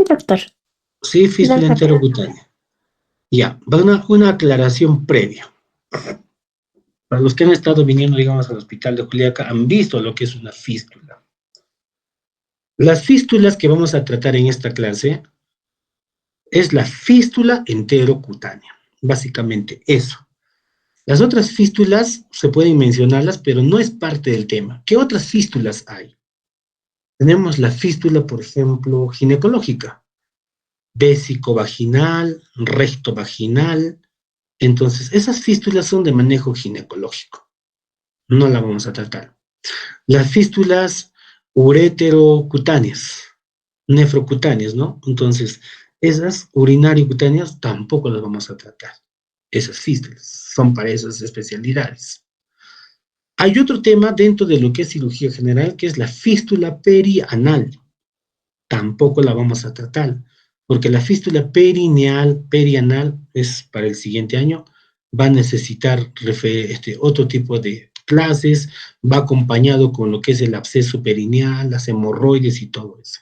doctor. Sí, fístula enterocutánea. Ya, una aclaración previa. Para los que han estado viniendo, digamos, al hospital de Juliaca, han visto lo que es una fístula. Las fístulas que vamos a tratar en esta clase es la fístula enterocutánea. Básicamente eso. Las otras fístulas se pueden mencionarlas, pero no es parte del tema. ¿Qué otras fístulas hay? Tenemos la fístula, por ejemplo, ginecológica, vésico-vaginal, recto-vaginal. Entonces, esas fístulas son de manejo ginecológico. No la vamos a tratar. Las fístulas ureterocutáneas, nefrocutáneas, ¿no? Entonces, esas urinario-cutáneas tampoco las vamos a tratar. Esas fístulas son para esas especialidades. Hay otro tema dentro de lo que es cirugía general, que es la fístula perianal. Tampoco la vamos a tratar, porque la fístula perianal es para el siguiente año, va a necesitar otro tipo de clases, va acompañado con lo que es el absceso perineal, las hemorroides y todo eso.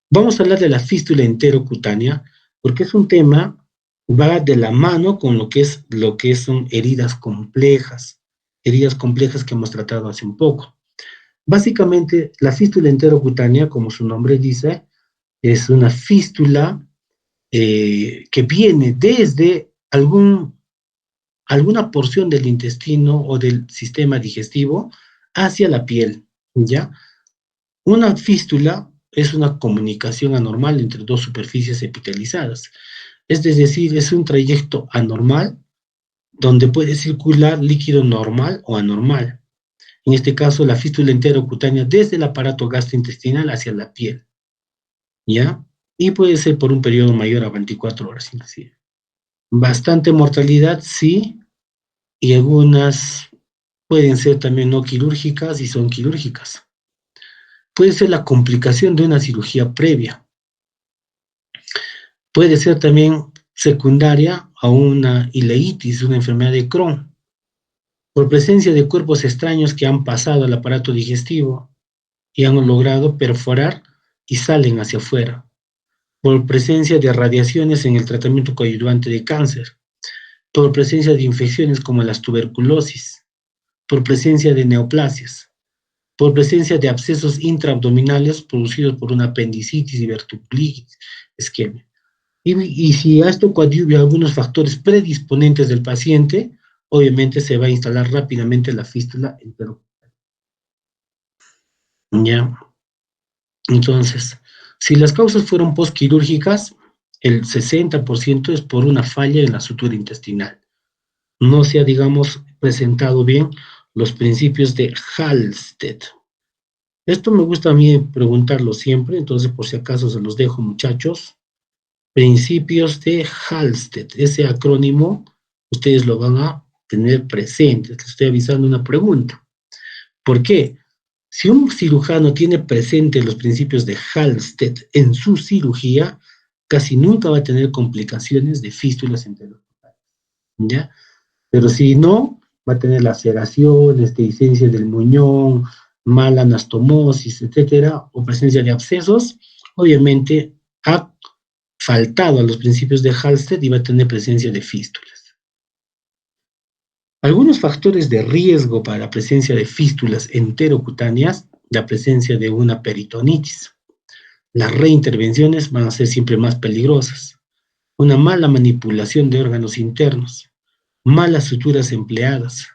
Vamos a hablar de la fístula enterocutánea, porque es un tema, va de la mano con lo que son heridas complejas que hemos tratado hace un poco. Básicamente, la fístula enterocutánea, como su nombre dice, es una fístula que viene desde alguna porción del intestino o del sistema digestivo hacia la piel, ¿ya? Una fístula es una comunicación anormal entre dos superficies epitelizadas. Es decir, es un trayecto anormal donde puede circular líquido normal o anormal. En este caso, la fístula enterocutánea desde el aparato gastrointestinal hacia la piel, ¿ya? Y puede ser por un periodo mayor a 24 horas, inclusive. Bastante mortalidad, sí, y algunas pueden ser también no quirúrgicas y son quirúrgicas. Puede ser la complicación de una cirugía previa. Puede ser también secundaria a una ileitis, una enfermedad de Crohn, por presencia de cuerpos extraños que han pasado al aparato digestivo y han logrado perforar y salen hacia afuera, por presencia de radiaciones en el tratamiento coadyuvante de cáncer, por presencia de infecciones como las tuberculosis, por presencia de neoplasias, por presencia de abscesos intraabdominales producidos por una apendicitis, diverticulitis, isquemia. Y si a esto coadyuva algunos factores predisponentes del paciente, obviamente se va a instalar rápidamente la fístula enterocutánea. ¿Ya? Entonces, si las causas fueron postquirúrgicas, el 60% es por una falla en la sutura intestinal. No se ha, digamos, presentado bien los principios de Halsted. Esto me gusta a mí preguntarlo siempre, entonces por si acaso se los dejo, muchachos. Principios de Halsted, ese acrónimo, ustedes lo van a tener presente. Les estoy avisando una pregunta. ¿Por qué? Si un cirujano tiene presente los principios de Halsted en su cirugía, casi nunca va a tener complicaciones de fístulas enterocutâneas, ¿ya? Pero si no, va a tener laceraciones, dehiscencia del muñón, mala anastomosis, etcétera, o presencia de abscesos. Obviamente ha faltado a los principios de Halsted y va a tener presencia de fístulas. Algunos factores de riesgo para la presencia de fístulas enterocutáneas, la presencia de una peritonitis. Las reintervenciones van a ser siempre más peligrosas. Una mala manipulación de órganos internos, malas suturas empleadas,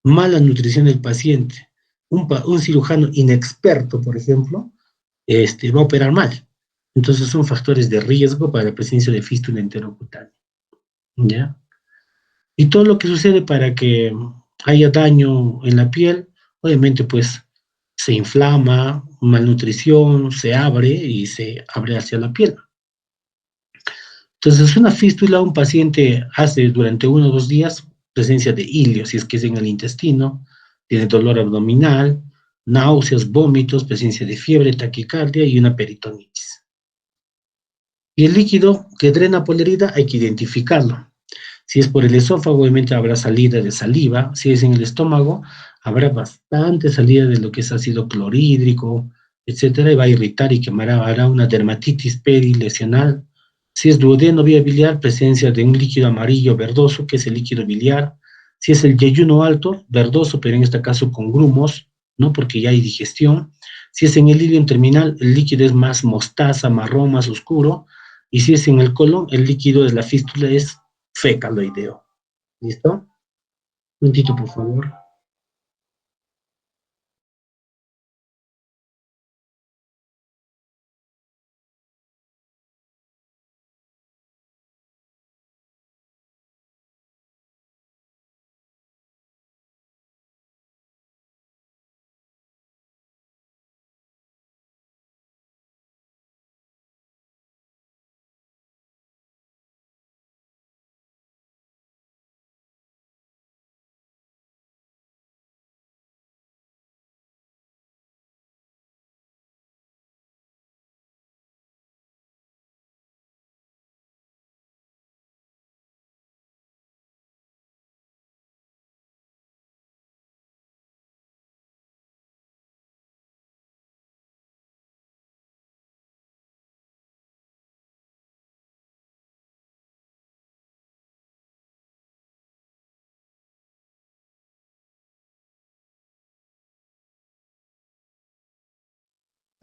mala nutrición del paciente. Un cirujano inexperto, por ejemplo, va a operar mal. Entonces son factores de riesgo para la presencia de fístula enterocutánea, ¿ya? Y todo lo que sucede para que haya daño en la piel, obviamente pues se inflama, malnutrición, se abre y se abre hacia la piel. Entonces una fístula, un paciente hace durante 1 o 2 días presencia de hilio, si es que es en el intestino, tiene dolor abdominal, náuseas, vómitos, presencia de fiebre, taquicardia y una peritonitis. Y el líquido que drena por la herida hay que identificarlo. Si es por el esófago, obviamente habrá salida de saliva. Si es en el estómago, habrá bastante salida de lo que es ácido clorhídrico, etcétera, y va a irritar y quemará, hará una dermatitis perilesional. Si es duodeno vía biliar, presencia de un líquido amarillo verdoso, que es el líquido biliar. Si es el yeyuno alto, verdoso, pero en este caso con grumos, ¿no? Porque ya hay digestión. Si es en el ilion terminal, el líquido es más mostaza, marrón, más oscuro. Y si es en el colon, el líquido de la fístula es fecaloideo. ¿Listo? Un momentito, por favor.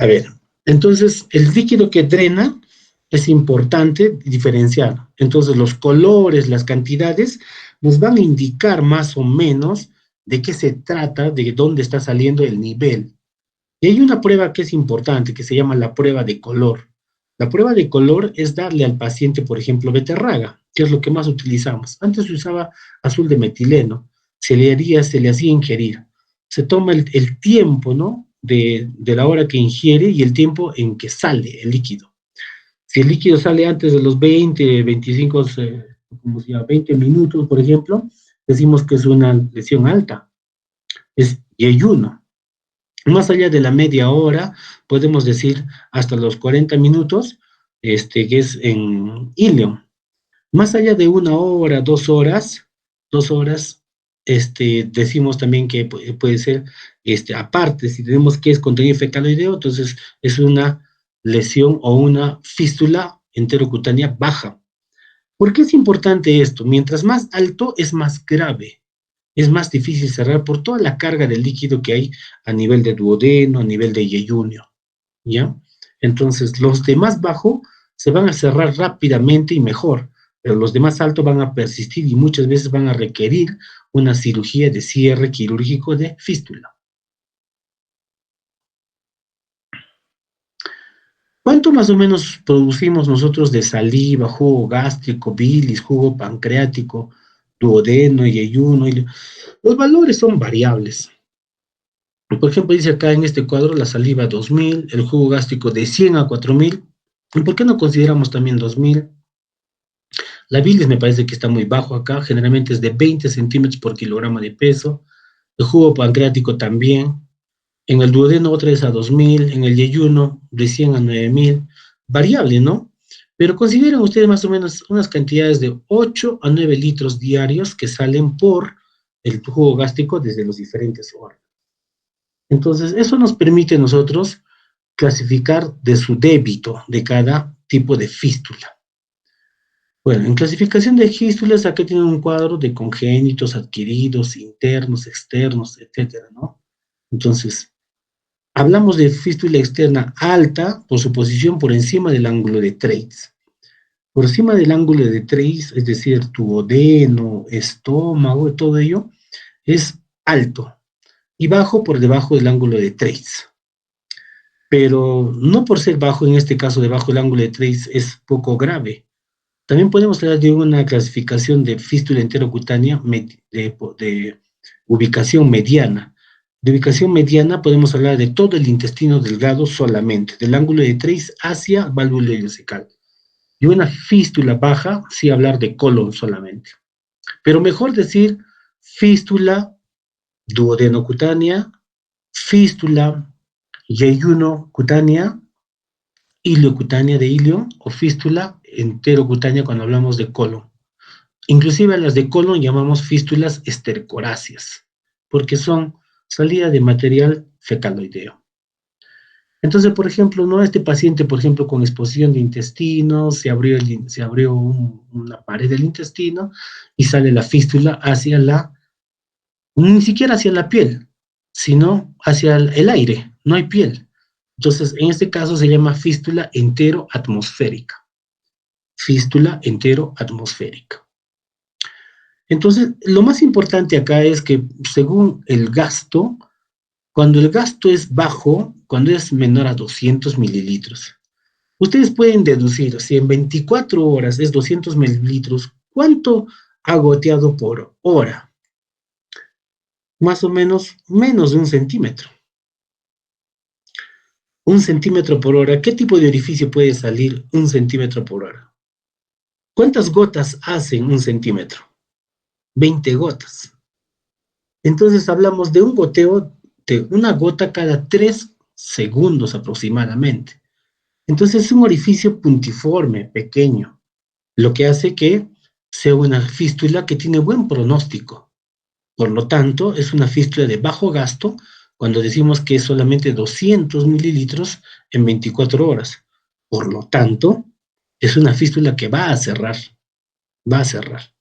A ver, entonces el líquido que drena es importante diferenciar. Entonces los colores, las cantidades nos van a indicar más o menos de qué se trata, de dónde está saliendo el nivel. Y hay una prueba que es importante, que se llama la prueba de color. La prueba de color es darle al paciente, por ejemplo, beterraga, que es lo que más utilizamos. Antes se usaba azul de metileno, se le hacía ingerir. Se toma el tiempo, ¿no? De la hora que ingiere y el tiempo en que sale el líquido. Si el líquido sale antes de los 20, 25, como se llama, 20 minutos, por ejemplo, decimos que es una lesión alta, es yeyuno. Más allá de la media hora, podemos decir hasta los 40 minutos, que es en ilion. Más allá de una hora, 2 horas, decimos también que puede ser, aparte, si tenemos que es contenido fecaloideo, entonces es una lesión o una fístula enterocutánea baja. ¿Por qué es importante esto? Mientras más alto es más grave, es más difícil cerrar por toda la carga de líquido que hay a nivel de duodeno, a nivel de yeyunio, ¿ya? Entonces, los de más bajo se van a cerrar rápidamente y mejor, pero los de más alto van a persistir y muchas veces van a requerir una cirugía de cierre quirúrgico de fístula. ¿Cuánto más o menos producimos nosotros de saliva, jugo gástrico, bilis, jugo pancreático, duodeno, yeyuno? Los valores son variables. Por ejemplo, dice acá en este cuadro la saliva 2000, el jugo gástrico de 100 a 4000. ¿Y por qué no consideramos también 2000? La bilis me parece que está muy bajo acá, generalmente es de 20 centímetros por kilogramo de peso. El jugo pancreático también. En el duodeno otra vez a 2000, en el yeyuno de 100 a 9000. Variable, ¿no? Pero consideren ustedes más o menos unas cantidades de 8 a 9 litros diarios que salen por el jugo gástrico desde los diferentes órganos. Entonces, eso nos permite a nosotros clasificar de su débito de cada tipo de fístula. Bueno, en clasificación de fístulas, acá tienen un cuadro de congénitos, adquiridos, internos, externos, etcétera, ¿no? Entonces, hablamos de fístula externa alta por su posición por encima del ángulo de Treitz. Por encima del ángulo de Treitz, es decir, duodeno, estómago, todo ello, es alto. Y bajo por debajo del ángulo de Treitz. Pero no por ser bajo, en este caso debajo del ángulo de Treitz, es poco grave. También podemos hablar de una clasificación de fístula enterocutánea de ubicación mediana. De ubicación mediana podemos hablar de todo el intestino delgado solamente, del ángulo de Treitz hacia válvula ileocecal. Y una fístula baja, sí hablar de colon solamente. Pero mejor decir fístula duodenocutánea, fístula yeyuno cutánea, iliocutánea de ilio o fístula enterocutánea cuando hablamos de colon. Inclusive a las de colon llamamos fístulas estercoráceas, porque son salida de material fecaloideo. Entonces, por ejemplo, ¿no? Este paciente, por ejemplo, con exposición de intestino, se abrió una pared del intestino y sale la fístula hacia ni siquiera hacia la piel, sino hacia el aire, no hay piel. Entonces, en este caso se llama fístula enteroatmosférica. Fístula enteroatmosférica. Entonces, lo más importante acá es que según el gasto, cuando el gasto es bajo, cuando es menor a 200 mililitros, ustedes pueden deducir si en 24 horas es 200 mililitros, ¿cuánto ha goteado por hora? Más o menos de un centímetro. Un centímetro por hora. ¿Qué tipo de orificio puede salir un centímetro por hora? ¿Cuántas gotas hacen un centímetro? 20 gotas. Entonces hablamos de un goteo de una gota cada 3 segundos aproximadamente. Entonces es un orificio puntiforme, pequeño, lo que hace que sea una fístula que tiene buen pronóstico. Por lo tanto, es una fístula de bajo gasto cuando decimos que es solamente 200 mililitros en 24 horas. Por lo tanto, es una fístula que va a cerrar, va a cerrar.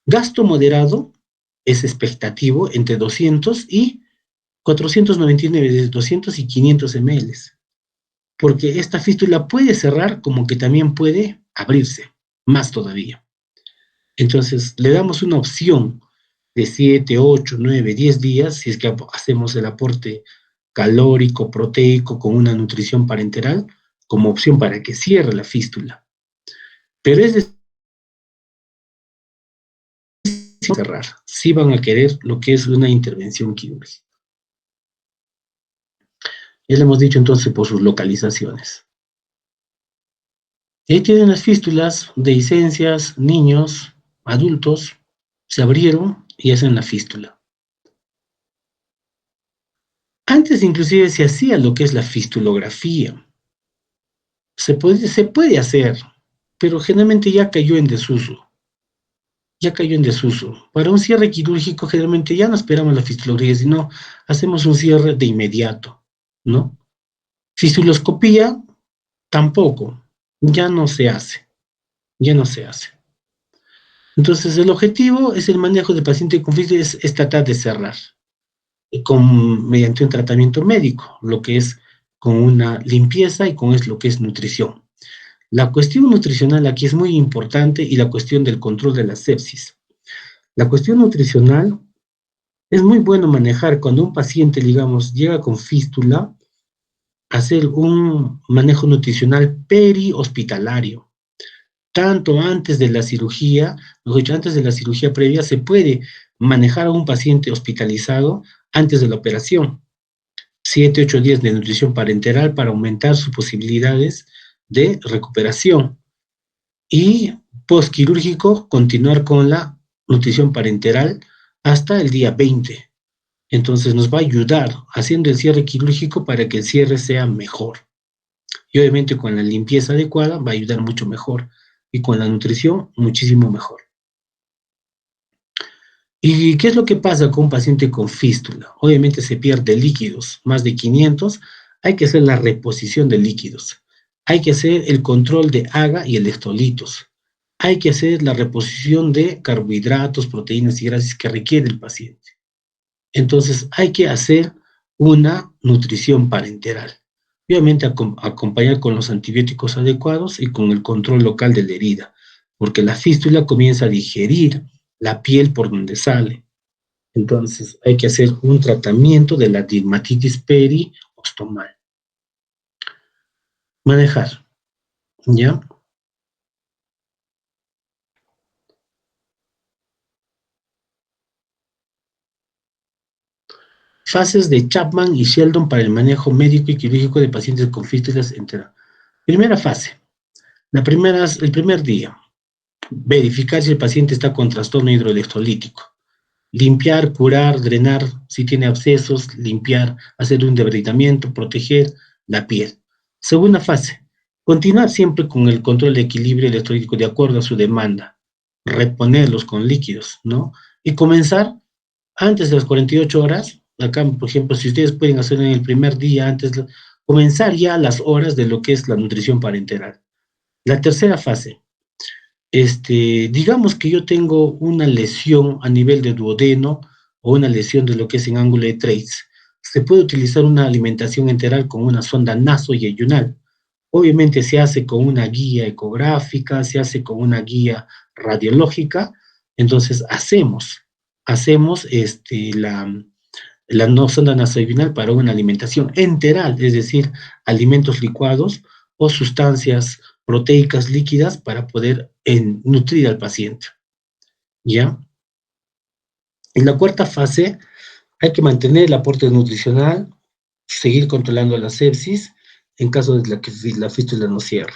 Gasto moderado es expectativo entre 200 y 499, 200 y 500 ml, porque esta fístula puede cerrar como que también puede abrirse, más todavía. Entonces, le damos una opción de 7, 8, 9, 10 días, si es que hacemos el aporte calórico, proteico, con una nutrición parenteral, como opción para que cierre la fístula. Pero es decir, cerrar, si van a querer lo que es una intervención quirúrgica. Ya le hemos dicho entonces por sus localizaciones. Y ahí tienen las fístulas de dehiscencias, niños, adultos, se abrieron y hacen la fístula. Antes inclusive se hacía lo que es la fistulografía. Se puede hacer, pero generalmente ya cayó en desuso. Ya cayó en desuso. Para un cierre quirúrgico generalmente ya no esperamos la fistulografía, sino hacemos un cierre de inmediato, ¿no? Fistuloscopía tampoco, ya no se hace, ya no se hace. Entonces el objetivo es el manejo del paciente con fístula, es tratar de cerrar mediante un tratamiento médico, lo que es con una limpieza y con lo que es nutrición. La cuestión nutricional aquí es muy importante y la cuestión del control de la sepsis. La cuestión nutricional es muy bueno manejar cuando un paciente, digamos, llega con fístula, hacer un manejo nutricional perihospitalario. Tanto antes de la cirugía, mejor dicho, antes de la cirugía previa, se puede manejar a un paciente hospitalizado antes de la operación. 7, 8 días de nutrición parenteral para aumentar sus posibilidades de recuperación. Y postquirúrgico, continuar con la nutrición parenteral hasta el día 20. Entonces nos va a ayudar haciendo el cierre quirúrgico para que el cierre sea mejor. Y obviamente con la limpieza adecuada va a ayudar mucho mejor. Y con la nutrición muchísimo mejor. ¿Y qué es lo que pasa con un paciente con fístula? Obviamente se pierde líquidos, más de 500. Hay que hacer la reposición de líquidos. Hay que hacer el control de AGA y electrolitos. Hay que hacer la reposición de carbohidratos, proteínas y grasas que requiere el paciente. Entonces hay que hacer una nutrición parenteral. Obviamente acompañar con los antibióticos adecuados y con el control local de la herida, porque la fístula comienza a digerir la piel por donde sale. Entonces hay que hacer un tratamiento de la dermatitis periostomal. Manejar, ¿ya? Fases de Chapman y Sheldon para el manejo médico y quirúrgico de pacientes con fístulas. Primera fase. El primer día. Verificar si el paciente está con trastorno hidroelectrolítico. Limpiar, curar, drenar, si tiene abscesos, limpiar, hacer un debridamiento, proteger la piel. Segunda fase, continuar siempre con el control de equilibrio electrolítico de acuerdo a su demanda, reponerlos con líquidos, ¿no? Y comenzar antes de las 48 horas, acá, por ejemplo, si ustedes pueden hacerlo en el primer día, antes comenzar ya las horas de lo que es la nutrición parenteral. La tercera fase, digamos que yo tengo una lesión a nivel de duodeno o una lesión de lo que es en ángulo de Treitz. Se puede utilizar una alimentación enteral con una sonda nasoyeyunal. Obviamente se hace con una guía ecográfica, se hace con una guía radiológica. Entonces hacemos la no sonda nasoyunal para una alimentación enteral, es decir, alimentos licuados o sustancias proteicas líquidas para poder nutrir al paciente. ¿Ya? En la cuarta fase hay que mantener el aporte nutricional, seguir controlando la sepsis en caso de que la fístula no cierre.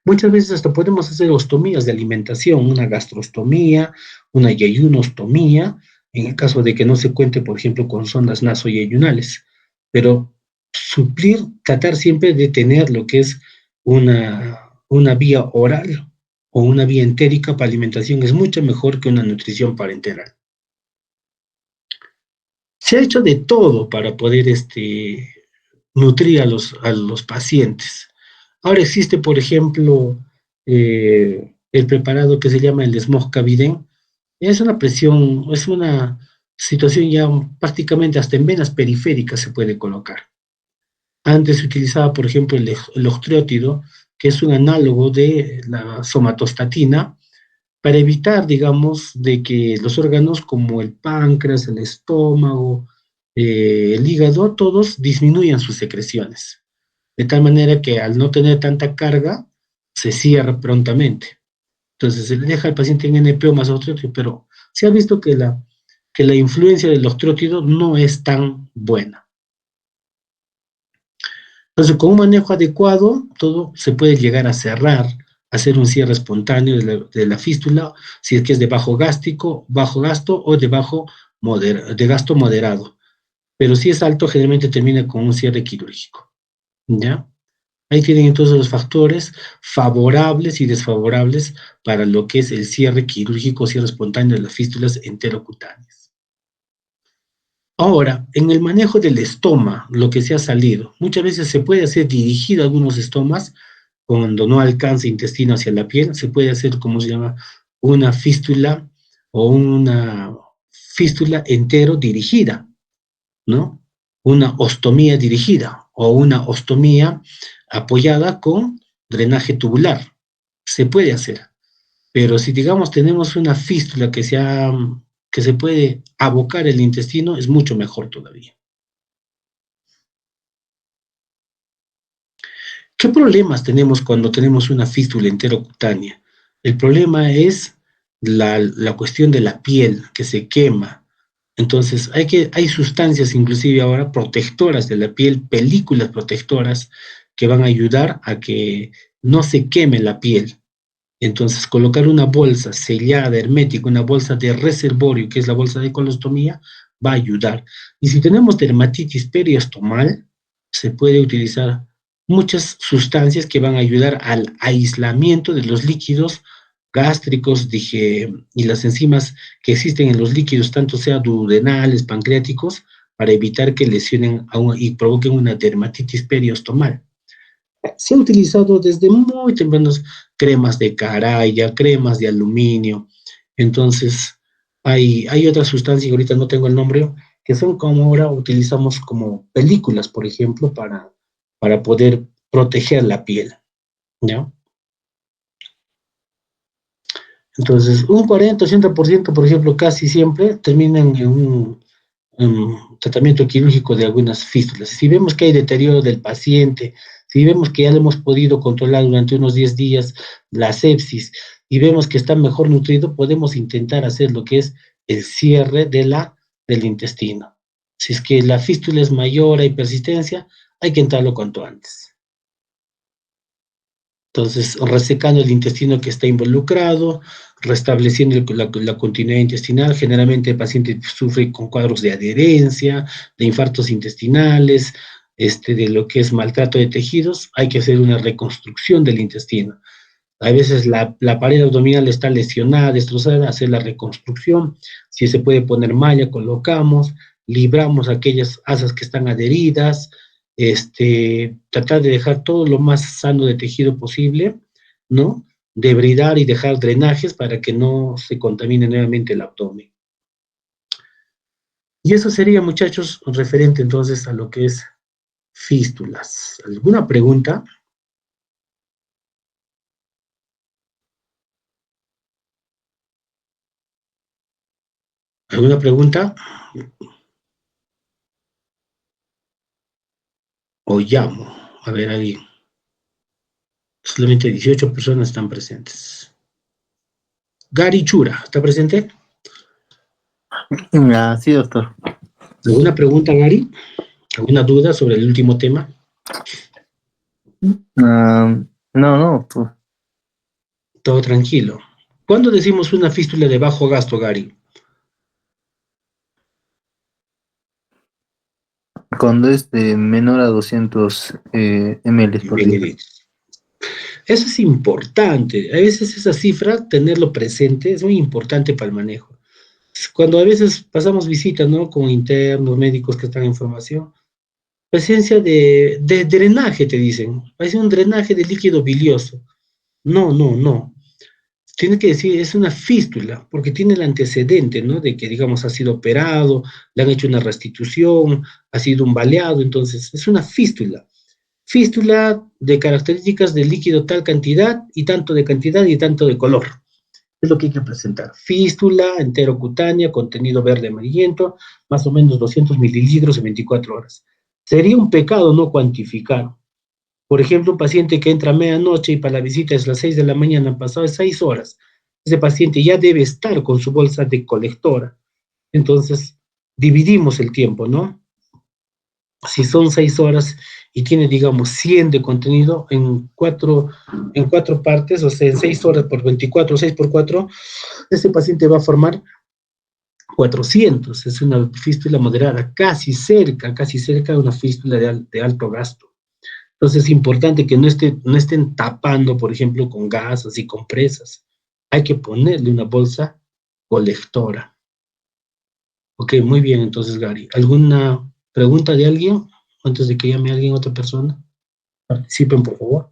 Muchas veces hasta podemos hacer ostomías de alimentación, una gastrostomía, una yeyunostomía, en el caso de que no se cuente, por ejemplo, con sondas nasoyeyunales. Pero suplir, tratar siempre de tener lo que es una vía oral o una vía entérica para alimentación es mucho mejor que una nutrición parenteral. Se ha hecho de todo para poder nutrir a los pacientes. Ahora existe, por ejemplo, el preparado que se llama el Smog-Caviden. Es una presión, es una situación ya prácticamente hasta en venas periféricas se puede colocar. Antes se utilizaba, por ejemplo, el octreótido, que es un análogo de la somatostatina, para evitar, digamos, de que los órganos como el páncreas, el estómago, el hígado, todos disminuyan sus secreciones. De tal manera que al no tener tanta carga, se cierra prontamente. Entonces se le deja al paciente en NPO más octreótido, pero se ha visto que la influencia del octreótido no es tan buena. Entonces, con un manejo adecuado, todo se puede llegar a cerrar, hacer un cierre espontáneo de la fístula, si es que es de bajo gasto o de gasto moderado. Pero si es alto, generalmente termina con un cierre quirúrgico. ¿Ya? Ahí tienen entonces los factores favorables y desfavorables para lo que es el cierre quirúrgico, cierre espontáneo de las fístulas enterocutáneas. Ahora, en el manejo del estoma, lo que se ha salido, muchas veces se puede hacer dirigido algunos estomas cuando no alcanza intestino hacia la piel, se puede hacer, como se llama, una fístula o una fístula entero dirigida, ¿no? Una ostomía dirigida o una ostomía apoyada con drenaje tubular. Se puede hacer, pero si digamos tenemos una fístula que se puede abocar el intestino, es mucho mejor todavía. ¿Qué problemas tenemos cuando tenemos una fístula enterocutánea? El problema es la cuestión de la piel que se quema. Entonces, hay sustancias inclusive ahora protectoras de la piel, películas protectoras que van a ayudar a que no se queme la piel. Entonces, colocar una bolsa sellada, hermética, una bolsa de reservorio, que es la bolsa de colostomía, va a ayudar. Y si tenemos dermatitis periostomal, se puede utilizar muchas sustancias que van a ayudar al aislamiento de los líquidos gástricos y las enzimas que existen en los líquidos, tanto sea duodenales, pancreáticos, para evitar que lesionen y provoquen una dermatitis periostomal. Se ha utilizado desde muy tempranos cremas de caraya, cremas de aluminio. Entonces, hay otras sustancias, que ahorita no tengo el nombre, que son como ahora utilizamos como películas, por ejemplo, para poder proteger la piel, ¿no? Entonces, un 40-80%, por ejemplo, casi siempre terminan en un tratamiento quirúrgico de algunas fístulas. Si vemos que hay deterioro del paciente, si vemos que ya le hemos podido controlar durante unos 10 días la sepsis y vemos que está mejor nutrido, podemos intentar hacer lo que es el cierre del intestino. Si es que la fístula es mayor, hay persistencia, hay que entrarlo cuanto antes. Entonces, resecando el intestino que está involucrado, restableciendo la continuidad intestinal. Generalmente el paciente sufre con cuadros de adherencia, de infartos intestinales, de lo que es maltrato de tejidos. Hay que hacer una reconstrucción del intestino. A veces la pared abdominal está lesionada, destrozada, hacer la reconstrucción. Si se puede poner malla, colocamos, libramos aquellas asas que están adheridas, tratar de dejar todo lo más sano de tejido posible, ¿no? Debridar y dejar drenajes para que no se contamine nuevamente el abdomen. Y eso sería, muchachos, referente entonces a lo que es fístulas. ¿Alguna pregunta? ¿Alguna pregunta? O llamo. A ver, ahí. Solamente 18 personas están presentes. Gary Chura, ¿está presente? Sí, doctor. ¿Alguna pregunta, Gary? ¿Alguna duda sobre el último tema? No, no, pues, Todo tranquilo. ¿Cuándo decimos una fístula de bajo gasto, Gary? cuando es de menor a 200 ml por litro. Eso es importante. A veces esa cifra, tenerlo presente, es muy importante para el manejo. Cuando a veces pasamos visitas, ¿no? Con internos, médicos que están en formación, presencia de drenaje, te dicen. Parece un drenaje de líquido bilioso. No, no, no. Tiene que decir, es una fístula, porque tiene el antecedente, ¿no? De que, digamos, ha sido operado, le han hecho una restitución, ha sido un baleado, entonces es una fístula. Fístula de características de líquido tal cantidad y tanto de cantidad y tanto de color. Es lo que hay que presentar. Fístula enterocutánea, contenido verde amarillento, más o menos 200 mililitros en 24 horas. Sería un pecado no cuantificar. Por ejemplo, un paciente que entra a medianoche y para la visita es las 6 de la mañana, han pasado 6 horas. Ese paciente ya debe estar con su bolsa de colectora. Entonces, dividimos el tiempo, ¿no? Si son 6 horas y tiene, digamos, 100 de contenido en cuatro partes, o sea, en 6 horas por 24, 6 por 4, ese paciente va a formar 400. Es una fístula moderada, casi cerca de una fístula de alto gasto. Entonces es importante que no estén tapando, por ejemplo, con gasas y compresas. Hay que ponerle una bolsa colectora. Ok, muy bien, entonces, Gary. ¿Alguna pregunta de alguien antes de que llame a alguien, otra persona? Participen, por favor.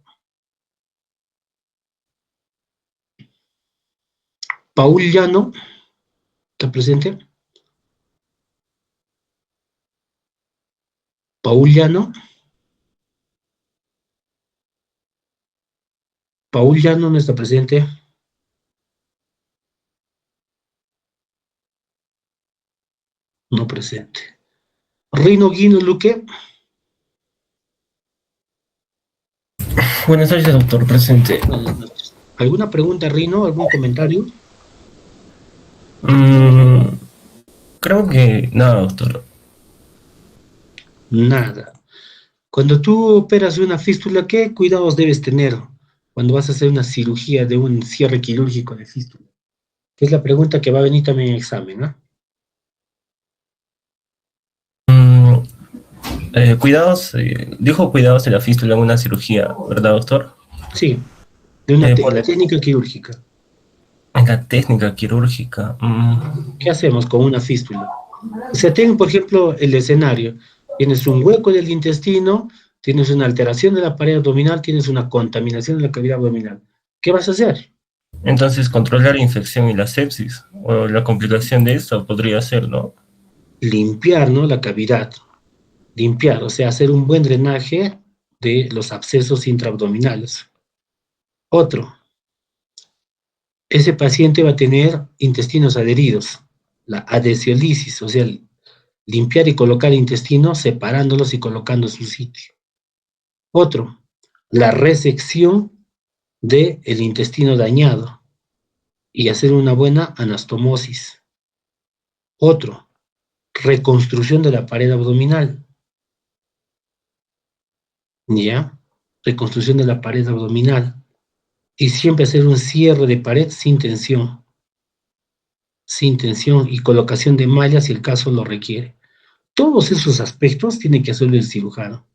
Paul Llano, ¿está presente? Paul Llano. Paul Llano no está presente. No presente. Rino Guino Luque. Buenas noches, doctor, presente. Buenas noches. ¿Alguna pregunta, Rino? ¿Algún comentario? Mm, creo que nada, doctor. Nada. Cuando tú operas una fístula, ¿qué cuidados debes tener cuando vas a hacer una cirugía de un cierre quirúrgico de fístula? Que es la pregunta que va a venir también en examen, ¿no? Mm, cuidados, dijo cuidados de la fístula en una cirugía, ¿verdad, doctor? Sí, la Por técnica quirúrgica. la técnica quirúrgica. ¿Qué hacemos con una fístula? Se tiene, por ejemplo, el escenario. Tienes un hueco del intestino, tienes una alteración de la pared abdominal, tienes una contaminación de la cavidad abdominal. ¿Qué vas a hacer? Entonces, controlar la infección y la sepsis, o la complicación de esto podría ser, ¿no? Limpiar, ¿no? La cavidad. Limpiar, o sea, hacer un buen drenaje de los abscesos intraabdominales. Otro, ese paciente va a tener intestinos adheridos, la adhesiolisis, o sea, limpiar y colocar intestinos separándolos y colocando en su sitio. Otro, la resección del intestino dañado y hacer una buena anastomosis. Otro, reconstrucción de la pared abdominal, ¿ya? Reconstrucción de la pared abdominal. Y siempre hacer un cierre de pared sin tensión y colocación de mallas si el caso lo requiere. Todos esos aspectos tiene que hacerlo el cirujano.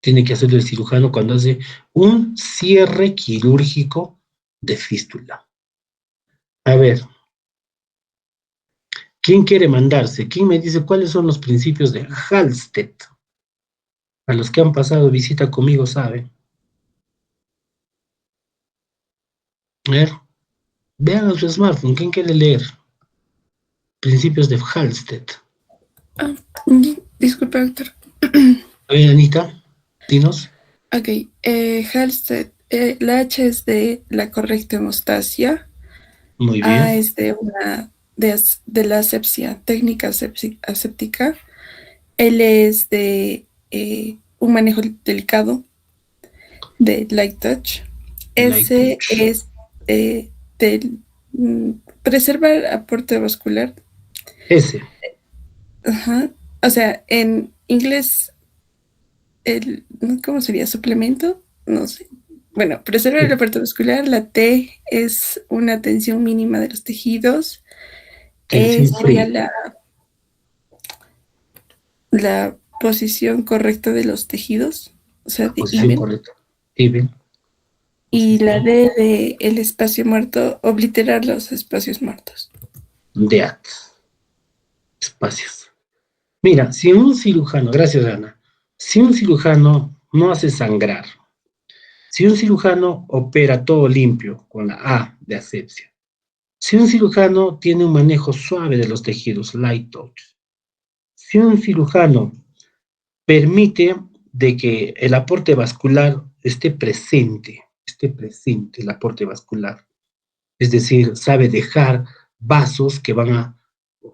Tiene que hacerlo el cirujano cuando hace un cierre quirúrgico de fístula. A ver, ¿quién quiere mandarse? ¿Quién me dice cuáles son los principios de Halsted? A los que han pasado visita conmigo saben. A ver, vean en su smartphone, ¿quién quiere leer? Principios de Halstead. Ah, disculpe, doctor. A ver, Anita, dinos. Ok, Halstead, la H es de la correcta hemostasia, Muy A bien. es de la asepsia, técnica aséptica, L es de un manejo delicado, de light touch, Light S touch. es del preservar aporte vascular. S. Ajá. O sea, en inglés, ¿cómo sería? ¿Suplemento? No sé. Bueno, preservar el aporte vascular. La T es una tensión mínima de los tejidos. Tension Sería free. la posición correcta de los tejidos, o sea, de Posición even. correcta. Even. Y la D de el espacio muerto, obliterar los espacios muertos. Death. Espacios. Mira, si un cirujano, gracias Ana, si un cirujano no hace sangrar, si un cirujano opera todo limpio con la A de asepsia, si un cirujano tiene un manejo suave de los tejidos, light touch, si un cirujano permite de que el aporte vascular esté presente el aporte vascular, es decir, sabe dejar vasos que van a,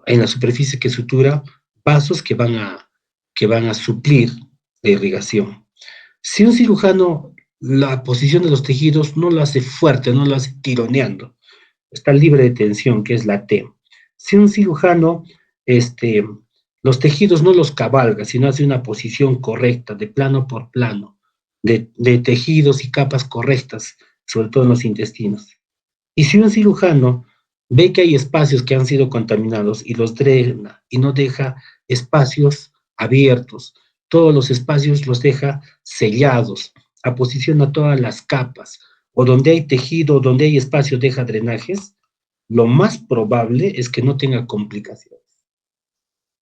en la superficie que sutura, vasos que van a suplir la irrigación. Si un cirujano la posición de los tejidos no lo hace fuerte, no lo hace tironeando, está libre de tensión, que es la T. Si un cirujano, los tejidos no los cabalga, sino hace una posición correcta, de plano por plano, de tejidos y capas correctas, sobre todo en los intestinos. Y si un cirujano ve que hay espacios que han sido contaminados y los drena y no deja espacios abiertos, todos los espacios los deja sellados, aposiciona todas las capas, o donde hay tejido, donde hay espacio deja drenajes, lo más probable es que no tenga complicaciones.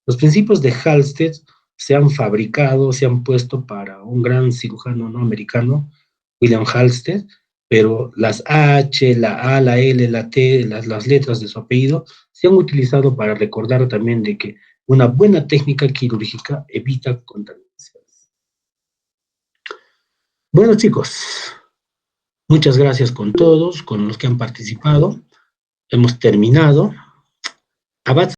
Los principios de Halstead se han fabricado, se han puesto para un gran cirujano no americano, William Halstead, pero las H, la A, la L, la T, las letras de su apellido, se han utilizado para recordar también de que una buena técnica quirúrgica evita contaminaciones. Bueno, chicos, muchas gracias con todos, con los que han participado. Hemos terminado. Abad